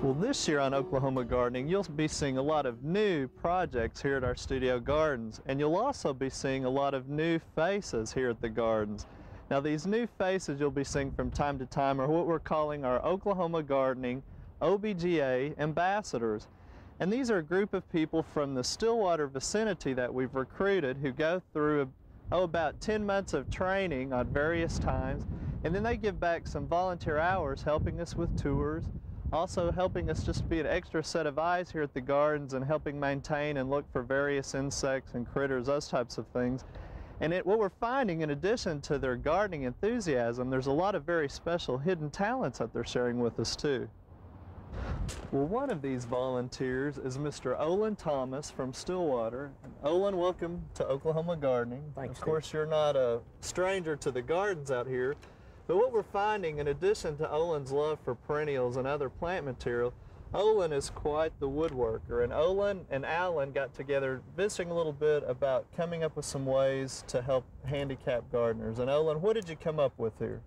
Well, this year on Oklahoma Gardening, you'll be seeing a lot of new projects here at our studio gardens, and you'll also be seeing a lot of new faces here at the gardens. Now, these new faces you'll be seeing from time to time are what we're calling our Oklahoma Gardening OBGA ambassadors. And these are a group of people from the Stillwater vicinity that we've recruited who go through about 10 months of training on various times, and then they give back some volunteer hours helping us with tours, also helping us just be an extra set of eyes here at the gardens and helping maintain and look for various insects and critters, those types of things. And what we're finding, in addition to their gardening enthusiasm, there's a lot of very special hidden talents that they're sharing with us too. Well, one of these volunteers is Mr. Olin Thomas from Stillwater. Olin, welcome to Oklahoma Gardening. Thanks. Of course, you're not a stranger to the gardens out here. But what we're finding, in addition to Olin's love for perennials and other plant material, Olin is quite the woodworker. And Olin and Alan got together visiting a little bit about coming up with some ways to help handicapped gardeners. And Olin, what did you come up with here?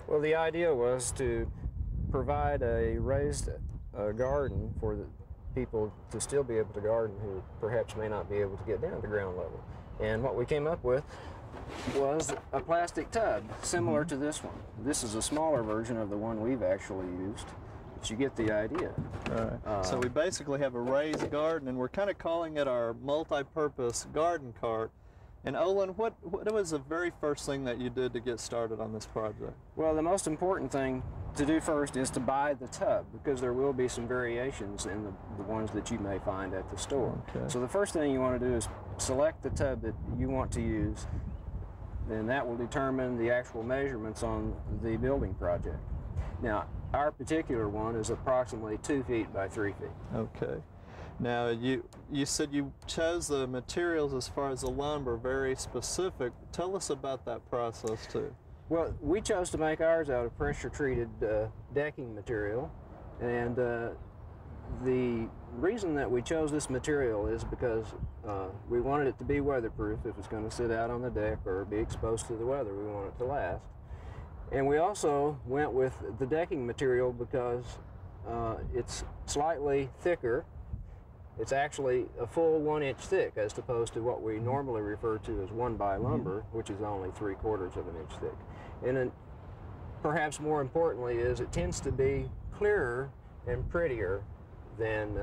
Well, the idea was to provide a raised garden for the people to still be able to garden who perhaps may not be able to get down to ground level. And what we came up with was a plastic tub similar to this one. This is a smaller version of the one we've actually used, but you get the idea. Right. So we basically have a raised garden, and we're kind of calling it our multi-purpose garden cart. And Olin, what was the very first thing that you did to get started on this project? Well, the most important thing to do first is to buy the tub, because there will be some variations in the ones that you may find at the store. Okay. So the first thing you want to do is select the tub that you want to use. Then that will determine the actual measurements on the building project. Now, our particular one is approximately 2 feet by 3 feet. Okay. Now, you said you chose the materials as far as the lumber very specific. Tell us about that process too. Well, we chose to make ours out of pressure-treated decking material, and the reason that we chose this material is because we wanted it to be weatherproof. If it's going to sit out on the deck or be exposed to the weather, we want it to last. And we also went with the decking material because it's slightly thicker. It's actually a full 1 inch thick, as opposed to what we normally refer to as 1x lumber, which is only 3/4 of an inch thick. And then, perhaps more importantly, is it tends to be clearer and prettier than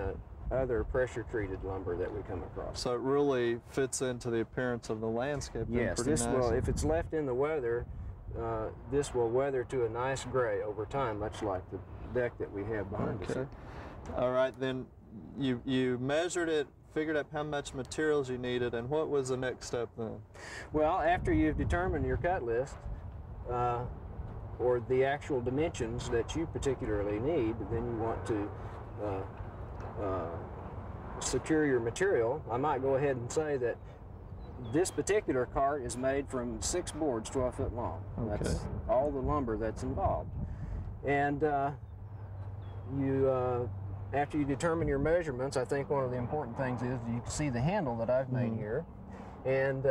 other pressure-treated lumber that we come across. So it really fits into the appearance of the landscape. Yes, this will, if it's left in the weather, this will weather to a nice gray over time, much like the deck that we have behind us. All right, then you measured it, figured out how much materials you needed, and what was the next step then? Well, after you've determined your cut list, or the actual dimensions that you particularly need, then you want to secure your material. I might go ahead and say that this particular cart is made from 6 boards 12 foot long. Okay. That's all the lumber that's involved. And after you determine your measurements, I think one of the important things is you can see the handle that I've made here. And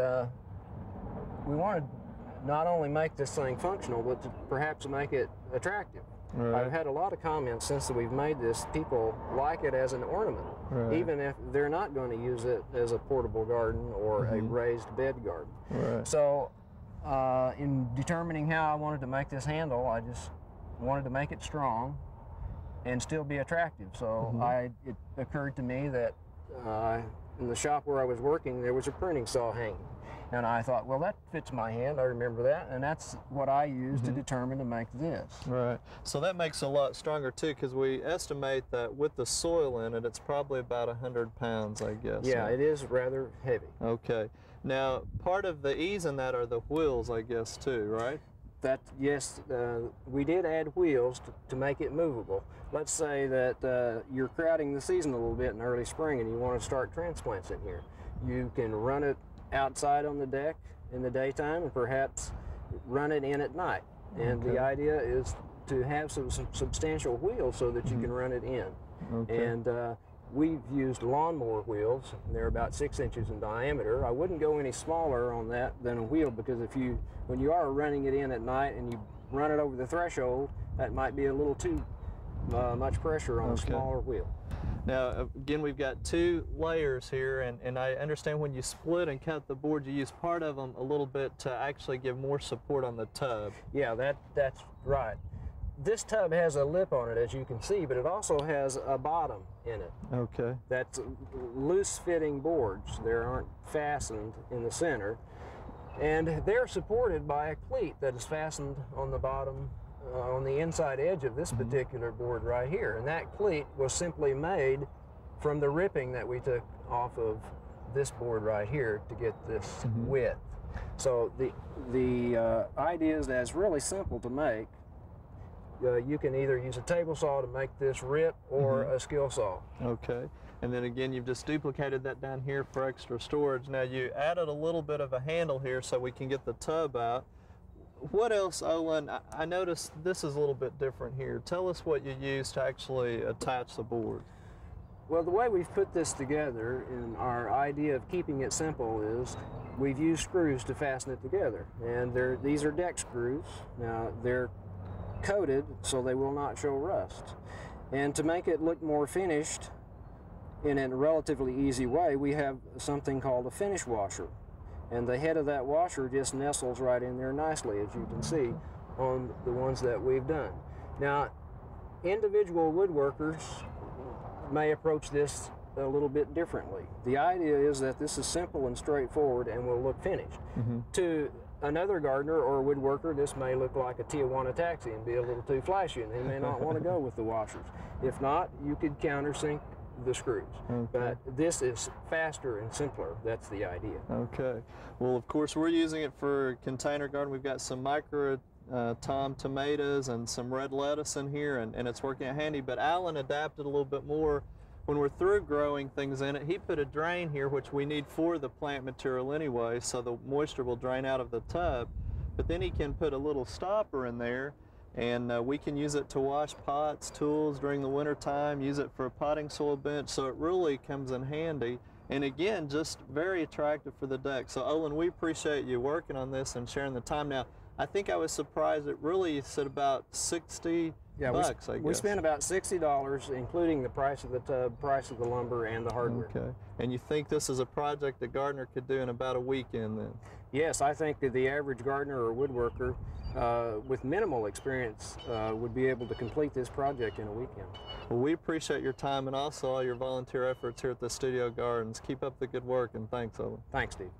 we want to not only make this thing functional, but to perhaps make it attractive. Right. I've had a lot of comments since that we've made this. People like it as an ornament, even if they're not going to use it as a portable garden or a raised bed garden. Right. So in determining how I wanted to make this handle, I just wanted to make it strong and still be attractive. So it occurred to me that in the shop where I was working, there was a pruning saw hanging. And I thought, well, that fits my hand, I remember that, and that's what I used to determine to make this. Right. So that makes it a lot stronger too, because we estimate that with the soil in it, it's probably about 100 pounds, I guess. Yeah, it is rather heavy. Okay. Now, part of the ease in that are the wheels, I guess, too, right? Yes, we did add wheels to make it movable. Let's say that you're crowding the season a little bit in early spring and you want to start transplants in here. You can run it outside on the deck in the daytime and perhaps run it in at night. And the idea is to have some substantial wheels so that you can run it in. And we've used lawnmower wheels, and they're about 6 inches in diameter. I wouldn't go any smaller on that than a wheel, because when you are running it in at night and you run it over the threshold, that might be a little too much pressure on a smaller wheel. Now, again, we've got 2 layers here, and I understand when you split and cut the board, you use part of them a little bit to actually give more support on the tub. Yeah, that's right. This tub has a lip on it, as you can see, but it also has a bottom in it. Okay. That's loose-fitting boards. They aren't fastened in the center, and they're supported by a cleat that is fastened on the bottom, on the inside edge of this particular board right here. And that cleat was simply made from the ripping that we took off of this board right here to get this width. So the idea is that it's really simple to make. You can either use a table saw to make this rip or a skill saw. Okay. And then again, you've just duplicated that down here for extra storage. Now you added a little bit of a handle here so we can get the tub out. What else, Olin? I noticed this is a little bit different here. Tell us what you use to actually attach the board. Well, the way we've put this together, and our idea of keeping it simple, is we've used screws to fasten it together. And these are deck screws. Now, they're coated so they will not show rust. And to make it look more finished in a relatively easy way, we have something called a finish washer. And the head of that washer just nestles right in there nicely, as you can see on the ones that we've done. Now, individual woodworkers may approach this a little bit differently. The idea is that this is simple and straightforward and will look finished. To another gardener or woodworker, this may look like a Tijuana taxi and be a little too flashy, and they may not want to go with the washers. If not, you could countersink the screws. But this is faster and simpler. That's the idea. Okay. Well, of course, we're using it for container garden. We've got some micro tom tomatoes and some red lettuce in here, and it's working out handy. But Alan adapted a little bit more. When we're through growing things in it, he put a drain here, which we need for the plant material anyway, so the moisture will drain out of the tub. But then he can put a little stopper in there, and we can use it to wash pots, tools during the winter time, use it for a potting soil bench, so it really comes in handy. And again, just very attractive for the deck. So Olin, we appreciate you working on this and sharing the time. Now, I think I was surprised, it really said about 60 bucks, I guess. We spent about $60, including the price of the tub, price of the lumber, and the hardware. Okay. And you think this is a project a gardener could do in about a weekend then? Yes, I think that the average gardener or woodworker with minimal experience would be able to complete this project in a weekend. Well, we appreciate your time and also all your volunteer efforts here at the Studio Gardens. Keep up the good work, and thanks, Olin. Thanks, Steve.